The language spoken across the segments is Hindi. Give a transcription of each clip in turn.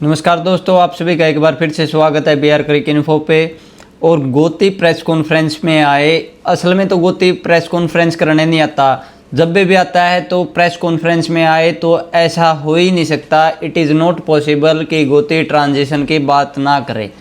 नमस्कार दोस्तों, आप सभी का एक बार फिर से स्वागत है बिहार क्रिकेट इन्फो पे। और गोती प्रेस कॉन्फ्रेंस में आए। असल में तो गोती प्रेस कॉन्फ्रेंस करने नहीं आता, जब भी आता है तो प्रेस कॉन्फ्रेंस में आए, तो ऐसा हो ही नहीं सकता। इट इज़ नॉट पॉसिबल कि गोती ट्रांजिशन की बात ना करे।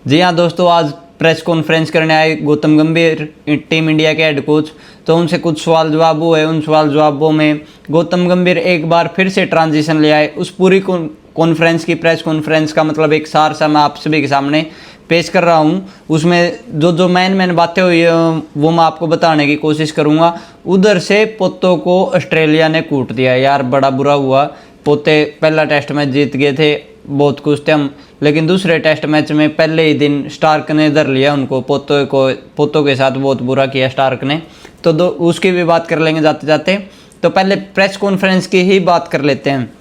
जी हाँ दोस्तों, आज प्रेस कॉन्फ्रेंस करने आए गौतम गंभीर, टीम इंडिया के हेड कोच। तो उनसे कुछ सवाल जवाब हुए। उन सवाल जवाबों में गौतम गंभीर एक बार फिर से ट्रांजिशन ले आए। उस पूरी कॉन्फ्रेंस की, प्रेस कॉन्फ्रेंस का मतलब एक सार सा मैं आप सभी के सामने पेश कर रहा हूँ। उसमें जो मेन बातें हुई है वो मैं आपको बताने की कोशिश करूँगा। उधर से पोतों को ऑस्ट्रेलिया ने कूट दिया यार, बड़ा बुरा हुआ। पोते पहला टेस्ट मैच जीत गए थे, बहुत खुश थे हम, लेकिन दूसरे टेस्ट मैच में पहले ही दिन स्टार्क ने धर लिया उनको। पोतों के साथ बहुत बुरा किया स्टार्क ने। तो उसकी भी बात कर लेंगे जाते जाते। तो पहले प्रेस कॉन्फ्रेंस की ही बात कर लेते हैं।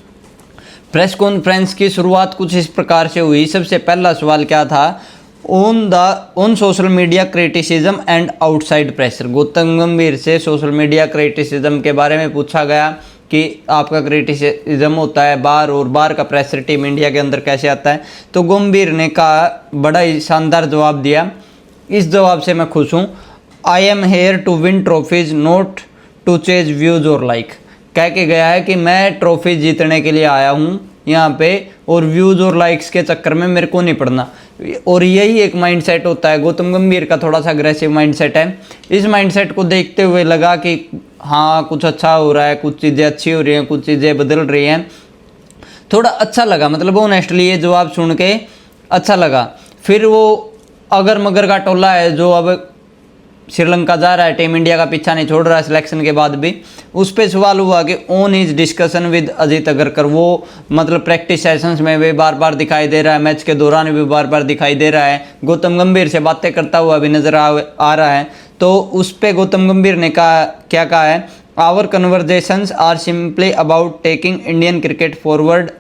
प्रेस कॉन्फ्रेंस की शुरुआत कुछ इस प्रकार से हुई। सबसे पहला सवाल क्या था? On social media criticism and outside pressure. Gautam गंभीर से सोशल मीडिया क्रिटिसिज्म के बारे में पूछा गया कि आपका क्रिटिसिज्म होता है बाहर, और बाहर का प्रेशर टीम इंडिया के अंदर कैसे आता है। तो गंभीर ने कहा, बड़ा ही शानदार जवाब दिया। इस जवाब से मैं खुश हूँ। I am here to win trophies, not to chase views और लाइक। कह के गया है कि मैं ट्रॉफी जीतने के लिए आया हूँ यहाँ पे, और व्यूज़ और लाइक्स के चक्कर में मेरे को नहीं पड़ना। और यही एक माइंडसेट होता है। गौतम गंभीर का थोड़ा सा अग्रेसिव माइंडसेट है। इस माइंडसेट को देखते हुए लगा कि हाँ, कुछ अच्छा हो रहा है, कुछ चीज़ें अच्छी हो रही हैं, कुछ चीज़ें बदल रही हैं। थोड़ा अच्छा लगा, मतलब ऑनेस्टली ये जवाब सुन के अच्छा लगा। फिर वो अगर मगर का टोला है जो अब श्रीलंका जा रहा है, टीम इंडिया का पीछा नहीं छोड़ रहा है सिलेक्शन के बाद भी, उस पर सवाल हुआ कि on his discussion with Ajit Agarkar. वो मतलब प्रैक्टिस सेशंस में भी बार बार दिखाई दे रहा है, मैच के दौरान भी बार बार दिखाई दे रहा है, गौतम गंभीर से बातें करता हुआ भी नजर आ रहा है। तो उस पर गौतम गंभीर ने क्या कहा है? Our conversations are simply about taking Indian cricket forward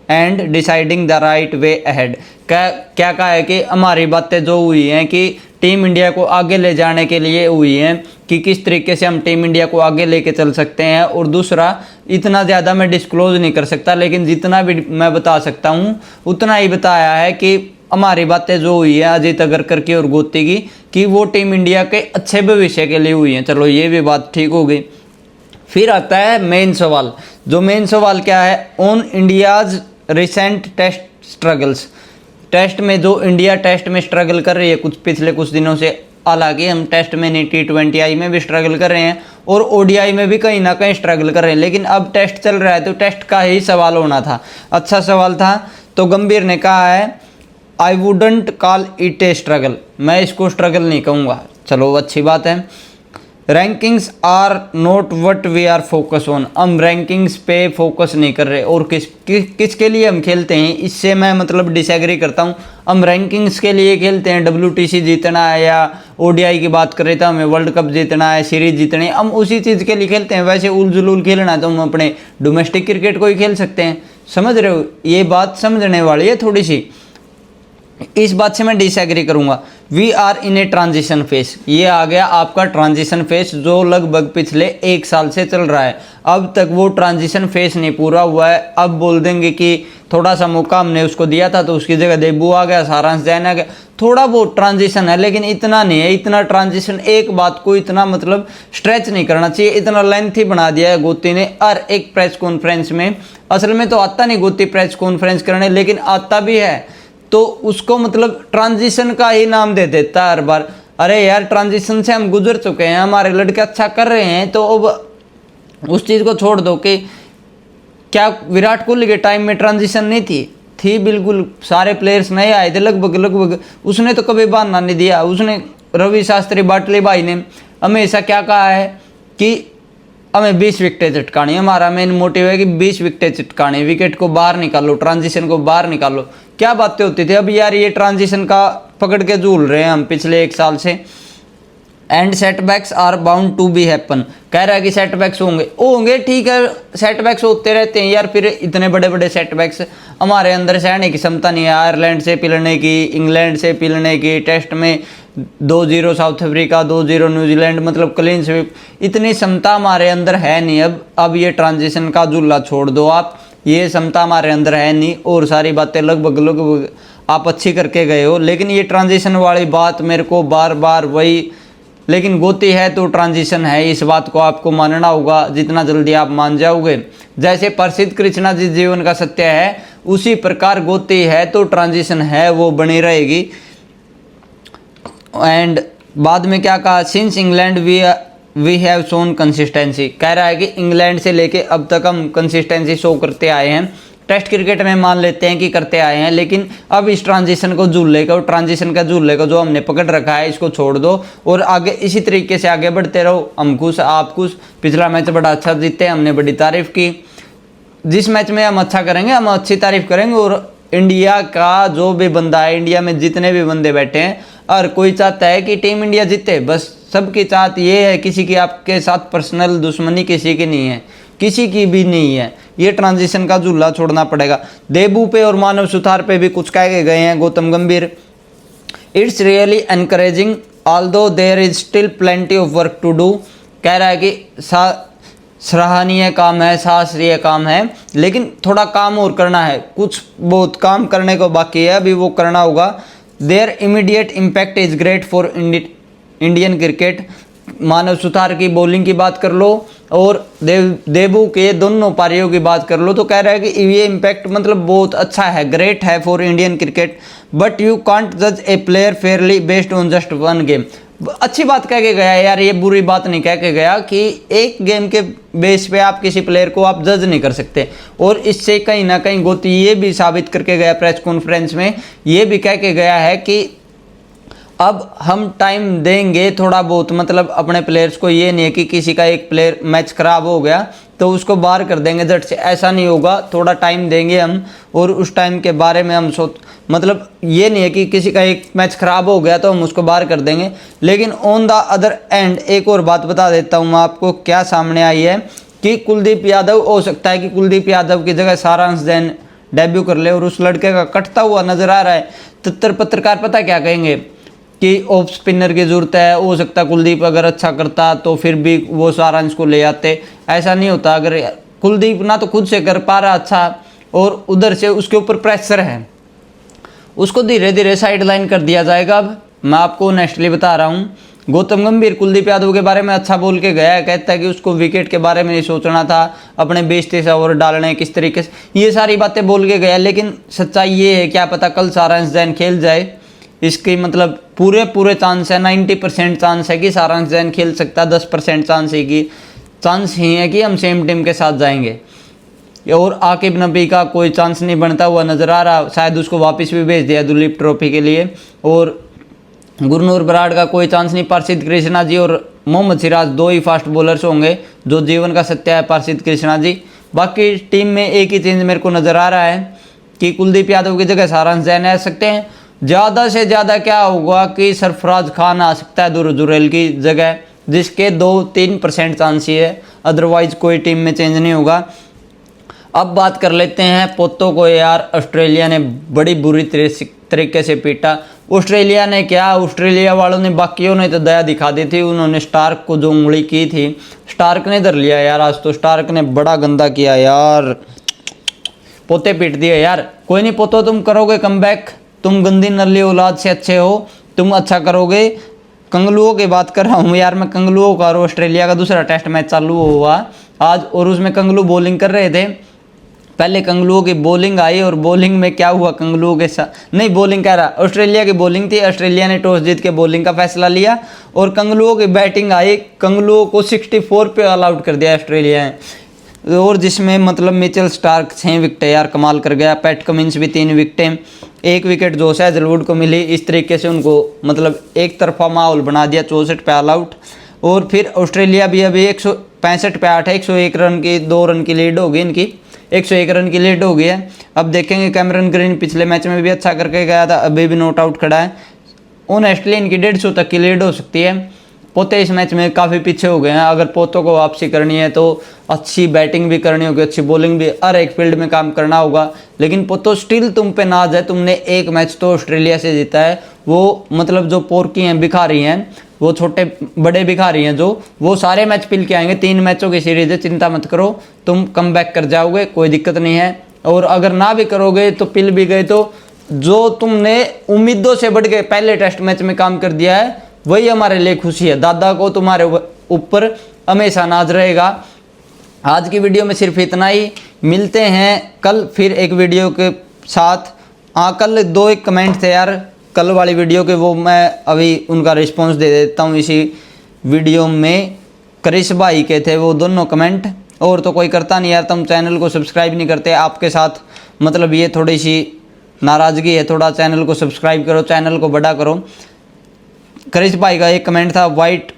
and deciding the right way ahead. क्या कहा है कि हमारी बातें जो हुई हैं कि टीम इंडिया को आगे ले जाने के लिए हुई हैं, कि किस तरीके से हम टीम इंडिया को आगे लेके चल सकते हैं। और दूसरा, इतना ज़्यादा मैं डिस्क्लोज नहीं कर सकता, लेकिन जितना भी मैं बता सकता हूँ उतना ही बताया है कि हमारी बातें जो हुई है अजीत अगरकर की और गोती की, कि वो टीम इंडिया के अच्छे भविष्य के लिए हुई हैं। चलो ये भी बात ठीक हो गई। फिर आता है मेन सवाल। जो मेन सवाल क्या है? On India's recent test struggles. Test में जो इंडिया टेस्ट में स्ट्रगल कर रही है पिछले कुछ दिनों से, हालांकि हम टेस्ट में नहीं, T20I में भी स्ट्रगल कर रहे हैं और ODI में भी कहीं ना कहीं स्ट्रगल कर रहे हैं, लेकिन अब टेस्ट चल रहा है तो टेस्ट का ही सवाल होना था। अच्छा सवाल था। तो गंभीर ने कहा है, I wouldn't call it a struggle. मैं इसको स्ट्रगल नहीं कहूँगा। चलो अच्छी बात है। Rankings are not what we are focus on. हम रैंकिंग्स पे फोकस नहीं कर रहे। और किसके लिए हम खेलते हैं, इससे मैं मतलब डिसएग्री करता हूँ। हम रैंकिंग्स के लिए खेलते हैं, WTC जीतना है या ODI की बात कर रहे थे, हमें वर्ल्ड कप जीतना है, सीरीज जीतनी है, हम उसी चीज़ के लिए खेलते हैं। वैसे उल जुलूल खेलना है तो हम अपने डोमेस्टिक क्रिकेट को ही खेल सकते हैं। समझ रहे हो? ये बात समझने वाली है थोड़ी सी। इस बात से मैं डिसएग्री करूंगा। We are in a transition phase. ये आ गया आपका ट्रांजिशन फेस, जो लगभग पिछले 1 साल से चल रहा है। अब तक वो ट्रांजिशन फेस नहीं पूरा हुआ है। अब बोल देंगे कि थोड़ा सा मौका हमने उसको दिया था तो उसकी जगह देबू आ गया, सारांश जैन आ गया। थोड़ा बहुत ट्रांजिशन है, लेकिन इतना नहीं है। इतना ट्रांजिशन, एक बात को इतना मतलब स्ट्रेच नहीं करना चाहिए। इतना लेंथी बना दिया है गोती ने हर एक प्रेस कॉन्फ्रेंस में। असल में तो आता नहीं गोती प्रेस कॉन्फ्रेंस करने, लेकिन आता भी है तो उसको मतलब ट्रांजिशन का ही नाम दे देता है हर बार। अरे यार, ट्रांजिशन से हम गुजर चुके हैं, हमारे लड़के अच्छा कर रहे हैं, तो अब उस चीज़ को छोड़ दो। कि क्या विराट कोहली के टाइम में ट्रांजिशन नहीं थी बिल्कुल। सारे प्लेयर्स नए आए थे लगभग। उसने तो कभी बहाना नहीं दिया। उसने, रवि शास्त्री बाटली भाई ने हमेशा क्या कहा है कि हमें 20 विकेटें चटकानी। हमारा मेन मोटिव है कि 20 विकेटें चटकानी, विकेट को बाहर निकालो, ट्रांजिशन को बाहर निकालो। क्या बातें होती थी। अब यार ये ट्रांजिशन का पकड़ के झूल रहे हैं हम पिछले 1 साल से। And setbacks are bound to be happen. कह रहा है कि सेटबैक्स होंगे, ठीक है, सेटबैक्स होते रहते हैं यार। फिर इतने बड़े बड़े सेटबैक्स हमारे अंदर सहने की क्षमता नहीं है। आयरलैंड से पिलने की, इंग्लैंड से पिलने की, टेस्ट में 2-0 साउथ अफ्रीका, 2-0 न्यूजीलैंड, मतलब क्लीन स्वीप, इतनी क्षमता हमारे अंदर है नहीं। अब ये ट्रांजिशन का झूला छोड़ दो आप। ये क्षमता हमारे अंदर है नहीं, और सारी बातें लगभग आप अच्छी करके गए हो, लेकिन ये ट्रांजिशन वाली बात मेरे को बार बार वही, लेकिन गोती है तो ट्रांजिशन है, इस बात को आपको मानना होगा, जितना जल्दी आप मान जाओगे। जैसे प्रसिद्ध कृष्णा जी जीवन का सत्य है, उसी प्रकार गोती है तो ट्रांजिशन है वो बनी रहेगी। एंड बाद में क्या कहा, since England we have shown consistency, कह रहा है कि इंग्लैंड से लेके अब तक हम कंसिस्टेंसी शो करते आए हैं। टेस्ट क्रिकेट में मान लेते हैं कि करते आए हैं, लेकिन अब इस ट्रांजिशन को झूले को, ट्रांजिशन का झूले को जो हमने पकड़ रखा है इसको छोड़ दो और आगे इसी तरीके से आगे बढ़ते रहो। हम खुश, आप खुश। पिछला मैच बड़ा अच्छा जीते, हमने बड़ी तारीफ की। जिस मैच में हम अच्छा करेंगे हम अच्छी तारीफ करेंगे। और इंडिया का जो भी बंदा है, इंडिया में जितने भी बंदे बैठे हैं, और कोई चाहता है कि टीम इंडिया जीते, बस सबकी चाहत ये है। किसी की आपके साथ पर्सनल दुश्मनी किसी की नहीं है, किसी की भी नहीं है। ये ट्रांजिशन का झूला छोड़ना पड़ेगा। देबू पे और मानव सुथार पे भी कुछ कह के गए हैं Gautam Gambhir. It's really encouraging although there is still plenty of work to do, कह रहा है कि सराहनीय काम है, शास्त्रीय काम है, लेकिन थोड़ा काम और करना है, कुछ बहुत काम करने को बाकी है, अभी वो करना होगा। Their immediate impact is great for Indian cricket, Manav Suthar की बॉलिंग की बात कर लो और देबू के दोनों पारियों की बात कर लो, तो कह रहा है कि ये इम्पैक्ट मतलब बहुत अच्छा है, ग्रेट है for Indian cricket. But you can't जज a player fairly based on just one game. अच्छी बात कह के गया यार, ये बुरी बात नहीं कह के गया कि एक गेम के बेस पे आप किसी प्लेयर को आप जज नहीं कर सकते। और इससे कहीं ना कहीं गोती ये भी साबित करके गया प्रेस कॉन्फ्रेंस में, ये भी कह के गया है कि अब हम टाइम देंगे थोड़ा बहुत, मतलब अपने प्लेयर्स को। ये नहीं है कि किसी का एक प्लेयर मैच खराब हो गया तो उसको बाहर कर देंगे झट से, ऐसा नहीं होगा। थोड़ा टाइम देंगे हम, और उस टाइम के बारे में हम मतलब ये नहीं है कि किसी का एक मैच खराब हो गया तो हम उसको बाहर कर देंगे। लेकिन ऑन द अदर एंड एक और बात बता देता हूँ मैं आपको, क्या सामने आई है कि कुलदीप यादव, हो सकता है कि कुलदीप यादव की जगह सारांश जैन डेब्यू कर ले, और उस लड़के का कटता हुआ नजर आ रहा है। तितर पत्रकार पता क्या कहेंगे कि ऑफ स्पिनर की जरूरत है, हो सकता है कुलदीप अगर अच्छा करता तो फिर भी वो सारांश को ले आते। ऐसा नहीं होता, अगर कुलदीप ना तो खुद से कर पा रहा अच्छा, और उधर से उसके ऊपर प्रेशर है, उसको धीरे धीरे साइड लाइन कर दिया जाएगा। अब मैं आपको ऑनेस्टली बता रहा हूँ, गौतम गंभीर कुलदीप यादव के बारे में अच्छा बोल के गया है, कहता है कि उसको विकेट के बारे में नहीं सोचना था, अपने 20-30 ओवर डालने किस तरीके से, ये सारी बातें बोल के गया। लेकिन सच्चाई ये है, क्या पता कल सारांश जैन खेल जाए, इसकी मतलब पूरे चांस है, 90% चांस है कि सारांश जैन खेल सकता है, 10% चांस ही है कि हम सेम टीम के साथ जाएंगे। और आकिब नबी का कोई चांस नहीं बनता हुआ नजर आ रहा, शायद उसको वापस भी भेज दिया दुलीप ट्रॉफी के लिए। और गुरनूर बराड़ का कोई चांस नहीं। प्रसिद्ध कृष्णा जी और मोहम्मद सिराज दो ही फास्ट बॉलर्स होंगे, जो जीवन का सत्य है, प्रसिद्ध कृष्णा जी। बाकी टीम में एक ही चेंज मेरे को नजर आ रहा है कि कुलदीप यादव की जगह सारांश जैन आ सकते हैं। ज़्यादा से ज़्यादा क्या होगा कि सरफराज खान आ सकता है जुरैल की जगह, जिसके 2-3% चांस ही है, अदरवाइज कोई टीम में चेंज नहीं होगा। अब बात कर लेते हैं पोतो को। यार ऑस्ट्रेलिया ने बड़ी बुरी तरीके से पीटा। ऑस्ट्रेलिया ने क्या, ऑस्ट्रेलिया वालों ने, बाकियों ने तो दया दिखा दी थी, उन्होंने स्टार्क को जो उंगली की थी, स्टार्क ने धर लिया यार। आज तो स्टार्क ने बड़ा गंदा किया यार, पोते पीट दिए यार। कोई नहीं पोतो, तुम करोगे कमबैक, तुम गंदी नल्ली औलाद से अच्छे हो, तुम अच्छा करोगे। कंगलुओं की बात कर रहा हूँ यार मैं, कंगलुओं का। ऑस्ट्रेलिया का दूसरा टेस्ट मैच चालू हुआ आज, और उसमें कंगलू बॉलिंग कर रहे थे। पहले कंगलुओं की बॉलिंग आई, और बॉलिंग में क्या हुआ, कंगलुओं के साथ नहीं, बॉलिंग कह रहा, ऑस्ट्रेलिया की बॉलिंग थी। ऑस्ट्रेलिया ने टॉस जीत के बॉलिंग का फैसला लिया, और कंगलुओं की बैटिंग आई। कंगलुओं को 64 पे ऑल आउट कर दिया ऑस्ट्रेलिया ने, और जिसमें मतलब मिचेल स्टार्क 6 विकेटें यार, कमाल कर गया। पैट कमिंस भी 3 विकेटें, 1 विकेट जो हैजलवुड को मिली। इस तरीके से उनको मतलब एक तरफा माहौल बना दिया, 64 पे ऑल आउट। और फिर ऑस्ट्रेलिया भी अभी 165 पे 8 है, 101 रन की 2 रन की लीड होगी इनकी, 101 रन की लीड हो गई है। अब देखेंगे, कैमरन ग्रीन पिछले मैच में भी अच्छा करके गया था, अभी भी नॉट आउट खड़ा है। ऑनेस्टली इनकी 150 तक की लीड हो सकती है। पोते इस मैच में काफ़ी पीछे हो गए हैं। अगर पोतों को वापसी करनी है तो अच्छी बैटिंग भी करनी होगी, अच्छी बॉलिंग भी, हर एक फील्ड में काम करना होगा। लेकिन पोतो स्टिल तुम पे नाज है, तुमने एक मैच तो ऑस्ट्रेलिया से जीता है, वो मतलब जो पोरकी हैं, भिखारी हैं, वो छोटे बड़े भिखारी हैं जो, वो सारे मैच पिल के आएंगे। 3 मैचों की सीरीज है, चिंता मत करो, तुम कम बैक कर जाओगे, कोई दिक्कत नहीं है। और अगर ना भी करोगे तो पिल भी गए तो जो तुमने उम्मीदों से बढ़ के पहले टेस्ट मैच में काम कर दिया है वही हमारे लिए खुशी है। दादा को तुम्हारे ऊपर हमेशा नाज रहेगा। आज की वीडियो में सिर्फ इतना ही, मिलते हैं कल फिर एक वीडियो के साथ। कल 2 एक कमेंट थे यार कल वाली वीडियो के, वो मैं अभी उनका रिस्पॉन्स दे देता हूँ इसी वीडियो में। क्रिश भाई के थे वो दोनों कमेंट, और तो कोई करता नहीं यार, तुम चैनल को सब्सक्राइब नहीं करते। आपके साथ मतलब ये थोड़ी सी नाराज़गी है, थोड़ा चैनल को सब्सक्राइब करो, चैनल को बड़ा करो। क्रिश भाई का एक कमेंट था, वाइट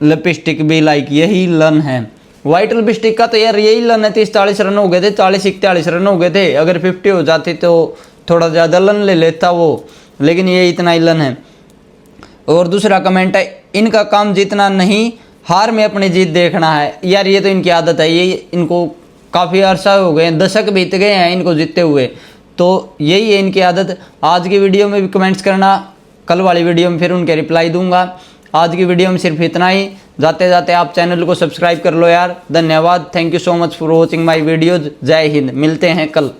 लिपस्टिक भी लाइक यही लन है। वाइट लिपस्टिक का तो यार यही लन है। 30-40 रन हो गए थे, 40-41 रन हो गए थे। अगर 50 हो जाती तो थोड़ा ज़्यादा लन ले लेता वो, लेकिन ये इतना ही लन है। और दूसरा कमेंट है, इनका काम जीतना नहीं, हार में अपनी जीत देखना है। यार ये तो इनकी आदत है, ये इनको काफ़ी अरसा हो गए, दशक बीत गए हैं इनको जीतते हुए, तो यही है इनकी आदत। आज की वीडियो में भी कमेंट्स करना, कल वाली वीडियो में फिर उनके रिप्लाई दूंगा। आज की वीडियो में सिर्फ इतना ही। जाते जाते आप चैनल को सब्सक्राइब कर लो यार। धन्यवाद, thank you so much for watching my videos. जय हिंद, मिलते हैं कल।